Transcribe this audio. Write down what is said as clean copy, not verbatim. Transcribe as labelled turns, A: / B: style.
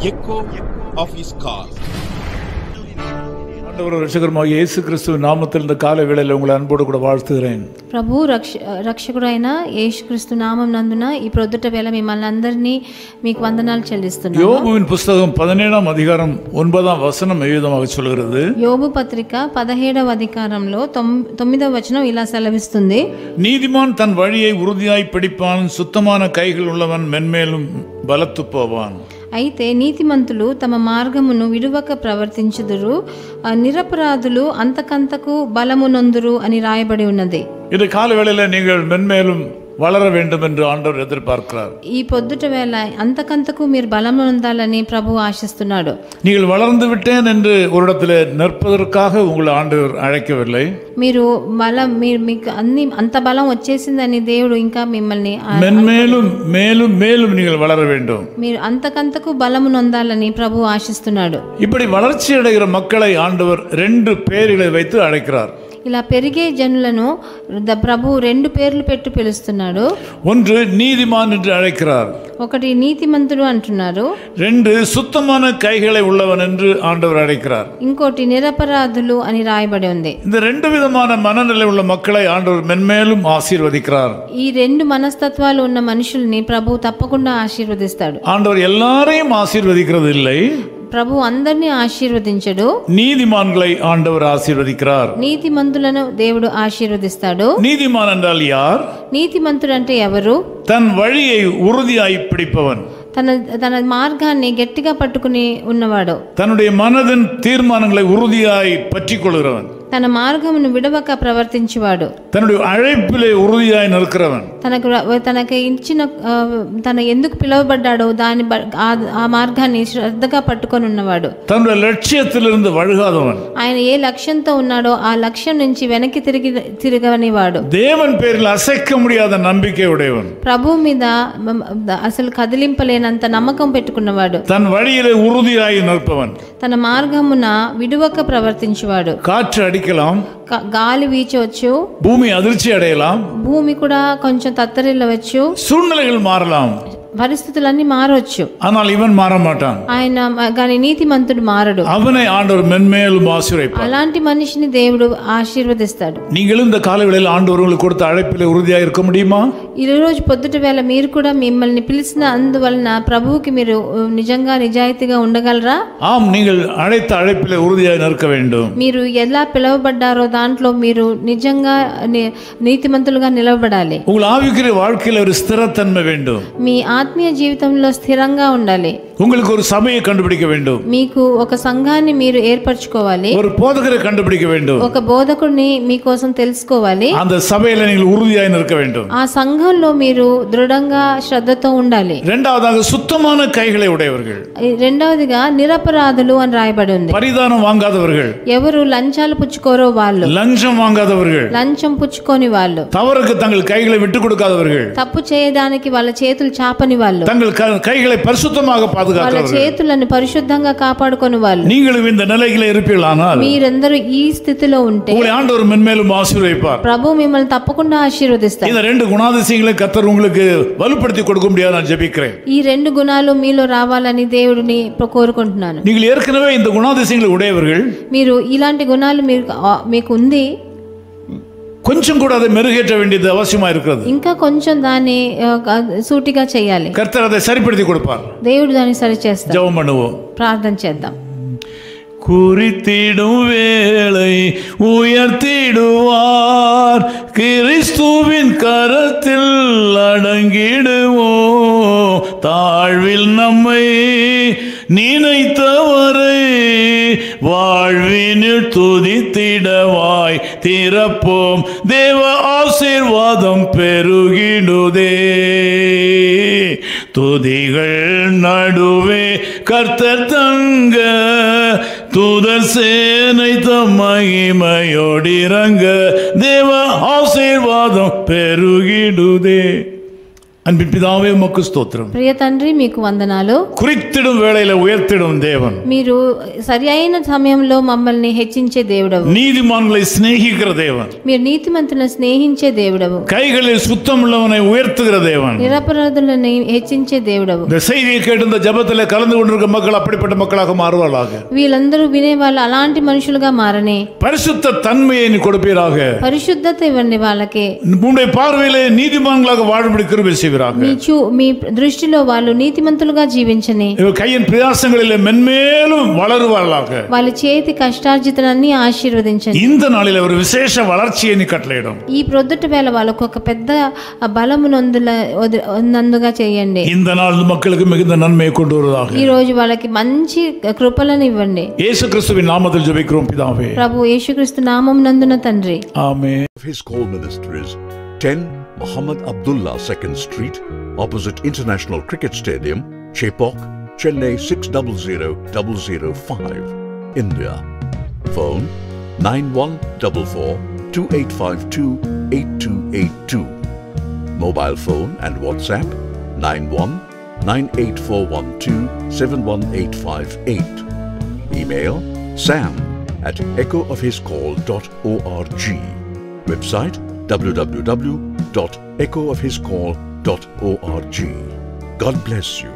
A: echo of his call.
B: రక్షకుడైన యేసు క్రీస్తు నామములో இந்த காலை வேளையில் உங்களை அன்போடு கூட வாழ்த்துகிறேன்.
C: ప్రభు రక్షకుడైన యేసుక్రీస్తు నామం నందున ఈ ప్రొద్దుట వేళ మిమ్మల్ని అందరినీ మీకు వందనాలు చెల్లిస్తున్నాను.
B: யோபுவின் புத்தகம் 17ஆம் அதிகாரம் 9ஆம் வசனம் ఈ విధంగా சொல்கிறது.
C: యోబు పత్రిక 17వ అధికారంలో 9వ వచనం ఇలా సెలవిస్తుంది.
B: நீதிமான் தன் வழியை உறுதியாய் பிடிப்பான், சுத்தமான கைகள் உள்ளவன் மென்மேலும் பலத்து போவான்.
C: అయితే నీతిమంతులు తమ మార్గమును విడువక ప్రవర్తించుదురు, నిరపరాధులు అంతకంతకు బలమునొందురు అని రాయబడి ఉన్నది.
B: இந்த கால வேளையில நீங்கள் மென்மேலும் வளர வேண்டும் என்று ஆண்டவர் எதிர்பார்க்கிறார்.
C: ఈ పొద్దుట వేళ అంతకంతకు మీరు బలము పొందాలని ప్రభు ఆశిస్తున్నాడు.
B: நீங்கள் வளர்ந்து விட்டேன் என்று ஒரு இடத்துல நிற்பதற்காக உங்களை ஆண்டவர் அழைக்கவில்லை.
C: మీరు మీకు అన్ని అంత బలం వచ్చేసిందని దేవుడు ఇంకా మిమ్మల్ని
B: மென்மேலும் மேலும் மேலும் நீங்கள் வளர வேண்டும்.
C: మీరు అంతకంతకు బలము పొందాలని ప్రభు ఆశిస్తున్నాడు.
B: இப்படி வளர்ச்சி அடைகிற மக்களை ஆண்டவர் 2 பெயர்களை வைத்து அழைக்கிறார்.
C: ఇలా పెరిగే జనులను ప్రభు 2 పేర్లు పెట్టి పిలుస్తున్నాడు.
B: ஒன்று நீதிமான் என்று அழைக்கிறார்.
C: ఒకటి నీతిమంతుడు అంటున్నారు.
B: 2 சுத்தமான கைகளை உள்ளவன் என்று ஆண்டவர் அழைக்கிறார்.
C: ఇంకోటి నిరపరాధులు అని రాయబడి ఉంది.
B: இந்த 2 விதமான மனநிலை உள்ள மக்களை ஆண்டவர் மென்மேலும் ஆசீர்வதிக்கிறார்.
C: ఈ 2 మనస్తత్వాలు ఉన్న మనుషుల్ని ప్రభు తప్పకుండా ఆశీర్వదిస్తాడు.
B: ஆண்டவர் எல்லாரையும் ஆசீர்வதிக்கிறது இல்லை.
C: ప్రభు అందరినీ ఆశీర్వదించడు.
B: நீதிமான்களை ஆண்டவர் ஆசீர்வதிக்கிறார்.
C: నీతిమంతులను దేవుడు ఆశీర్వదిస్తాడు.
B: நீதிமான் என்றால் யார்?
C: నీతిమంతుడు అంటే ఎవరు?
B: தன் வழியை உறுதியாய் பிடிப்பவன்,
C: తన మార్గాన్ని గట్టిగా పట్టుకుని ఉన్నవాడు,
B: தன்னுடைய மனதின் தீர்மானங்களை உறுதியாய் பற்றிக் கொள்கிறவன்,
C: తన మార్గమును విడవక ప్రవర్తించేవాడు,
B: தன்னுடைய அழைப்பிலே உறுதியாய் நிற்கிறவன்,
C: తనకి ఇచ్చిన తన ఎందుకు పిలువబడ్డాడో దాని ఆ మార్గాన్ని శ్రద్ధగా పట్టుకొని ఉన్నవాడు,
B: தன்னுடைய லட்சியத்திலிருந்து வழுகாதவன்,
C: ఆయన ఏ లక్ష్యంతో ఉన్నాడో ఆ లక్ష్యం నుంచి వెనక్కి తిరగనివాడు,
B: தேவன் பேரில் அசைக்க முடியாத நம்பிக்கை உடையவன்,
C: ప్రభు మీద అసలు కదిలింపలేనంత నమ్మకం పెట్టుకున్నవాడు,
B: தன் வழியிலே உறுதியாய் நிற்பவன்,
C: తన మార్గమున విడువక ప్రవర్తించేవాడు.
B: காற்று அடிக்கலாம்,
C: గాలి వీచవచ్చు,
B: பூமி அதிர்ச்சி அடையலாம்,
C: భూమి కూడా కొంచెం తత్తరిల్లవచ్చు,
B: சூழ்நிலைகள் மாறலாம்,
C: పరిస్థితులన్నీ మారవచ్చు.
B: ஆனால் இவன் மாற மாட்டான்.
C: ఆయన గాని నీతిమంతుడు మారడు.
B: அவனை ஆண்டவர் மென்மேலும் ஆசீர்வதிப்பார்.
C: అలాంటి మనిషిని దేవుడు ఆశీర్వదిస్తాడు.
B: நீங்களும் இந்த காலவேளையில் ஆண்டவர் உங்களுக்கு கொடுத்த அழைப்பிலே உறுதியாக இருக்க முடியுமா?
C: ఈ రోజు పొద్దుట వేళ మీరు కూడా మిమ్మల్ని పిలిచిన అందువలన ప్రభువుకి మీరు నిజంగా నిజాయితీగా ఉండగలరా?
B: ஆம், நீங்கள் அழைத்த அழைப்பிலே உறுதியாக நிற்க வேண்டும்.
C: మీరు ఎలా పిలువబడ్డారో దాంట్లో మీరు నిజంగా నీతిమంతులుగా నిలవబడాలి.
B: உங்கள் ஆவிக்குரிய வாழ்க்கையில் ஒரு ஸ்திரத்தன்மை வேண்டும்.
C: మీ ఆత్మీయ జీవితంలో స్థిరంగా ఉండాలి.
B: உங்களுக்கு ஒரு சபையை கண்டுபிடிக்க வேண்டும்.
C: మీకు ఒక సంఘాన్ని మీరు ఏర్పరచుకోవాలి.
B: ஒரு போதகரை கண்டுபிடிக்க வேண்டும்.
C: ఒక బోధకుడిని మీకోసం తెలుసుకోవాలి.
B: அந்த சபையில நீங்கள் உறுதியாய் நிற்க வேண்டும்.
C: ఆ సంఘంలో మీరు దృఢంగా శ్రద్ధతో ఉండాలి.
B: இரண்டாவதாக சுத்தமான கைகளை உடையவர்கள்.
C: రెండవదిగా నిరపరాధులు అని రాయబడి ఉంది.
B: பரிதானம் வாங்காதவர்கள்.
C: ఎవరు లంచాలు పుచ్చుకోరో వాళ్ళు.
B: லஞ்சம் வாங்காதவர்கள்.
C: లంచం పుచ్చుకోని వాళ్ళు.
B: தவறுக்கு தங்கள் கைகளை விட்டு கொடுக்காதவர்கள்.
C: తప్పు చేయడానికి వాళ్ళ చేతులు చాపని వాళ్ళు.
B: தங்கள் கைகளை பரிசுத்தமாக
C: వాళ్ళ
B: பாதுகாக்கிறவர்கள்.
C: చేతులను పరిశుద్ధంగా కాపాడుకొని వాళ్ళు.
B: நீங்களும் இந்த நிலையில இருப்பீர்களானால்
C: మీరందరూ ఈ స్థితిలో ఉంటే
B: உங்களை ஆண்டவர் மென்மேலும் ஆசீர்வதிப்பார்.
C: ప్రభు మిమ్మల్ని తప్పకుండా ఆశీర్వదిస్తాడు.
B: இந்த 2 குணாதிசயங்களை கர்த்தர் உங்களுக்கு வலுப்படுத்தி கொடுக்க முடியாது நான் ஜெபிக்கிறேன்.
C: ఈ 2 గుణాలు మీలో రావాలని దేవుడిని కోరుకుంటున్నాను.
B: நீங்கள் ஏற்கனவே இந்த குணாதிசயங்களை உடையவர்கள்.
C: మీరు ఇలాంటి గుణాలు మీకు ఉంది.
B: கொஞ்சம் கூட அதை மெருகேற்ற வேண்டியது அவசியமா இருக்கிறது.
C: ఇంకా కొంచెం దాన్ని సూటిగా చేయాలి.
B: கர்த்தர் அதை சரிப்படுத்தி கொடுப்பார்.
C: దేవుడు దాన్ని సరిచేస్తాడు.
B: ஜெபம் பண்ணுவோம்,
C: ప్రార్థన చేద్దాం.
B: குறித்திடும் வேளை உயர்த்திடுவார், கிறிஸ்துவின் கரத்தில் அடங்கிடுவோம். தாழ்வில் நம்மை நினைத்தவரை வாழ்வினில் துதித்திடவாய் திறப்போம். தேவ ஆசீர்வாதம் பெருகிடுதே. துதிகள் நடுவே கர்த்தர் தங்க, தூதர் சேனை தம் மகிமையோடிறங்க. தேவ ஆசீர்வாதம் பெருகிடுதே. அன்பின் பிதாவே உமக்கு ஸ்தோத்திரம்.
C: ప్రియ తండ్రి మీకు వందనాలు.
B: குறித்திடும் வேளையில உயர்த்திடும் தேவன்.
C: మీరు సరి అయిన సమయంలో మమ్మల్ని హెచ్చించే దేవుడవు.
B: நீதிமான்களை சிநேகிக்கிற தேவன்.
C: మీరు నీతిమంతులను స్నేహించే దేవుడవు.
B: கைகளில் சுத்தம் உள்ளவனை உயர்த்துகிற தேவன்.
C: నిరపరాధులను హెచ్చించే దేవుడవు.
B: இந்த செய்தியை கேட்டு இந்த ஜெபத்திலே கலந்து கொண்டிருக்கிற மக்கள் அப்படிப்பட்ட மக்களாக மாறுவார்களாக.
C: వీళ్ళందరూ వినే వాళ్ళు అలాంటి మనుషులుగా మారనే.
B: பரிசுத்த தன்மையை நீ கொடுப்பீராக.
C: పరిశుద్ధత ఇవ్వండి వాళ్ళకి.
B: உம்முடைய பார்வையிலே நீதிமான்களாக வாழும்படி கிருபை செய்வீராக.
C: మీ దృష్టిలో వాళ్ళు నీతిమంతులుగా జీవించని.
B: கையின் பிரயாசங்களிலே மென்மேலும் வளருவார்களாக.
C: వాళ్ళ చేతి కష్టార్జితనాన్ని ఆశీర్వదించండి.
B: இந்த நாளில் ஒரு விசேஷ வளர்ச்சியை நீ கட்டளையிடும்.
C: ఈ ప్రొద్దుట వేళ వాళ్ళకు ఒక పెద్ద బలము నందుగా చేయండి.
B: இந்த நாள் மக்களுக்கு மிகுந்த நன்மையை கொண்டு வருவதாக.
C: ఈ రోజు వాళ్ళకి మంచి కృపలను ఇవ్వండి.
B: యేసుక్రీస్తుவின் நாமத்தில் ஜெபிக்கிறோம் பிதாவே.
C: ప్రభు యేసుక్రీస్తు నామం నందున తండ్రి.
B: ఆమేన్.
D: His call ministries 10 Muhammad Abdullah 2nd Street, opposite International Cricket Stadium, Chepauk, Chennai 600005, India. Phone 914428528282. Mobile phone and WhatsApp 919841271858. Email sam@echoofhiscall.org. Website www.echoofhiscall.org. God bless you.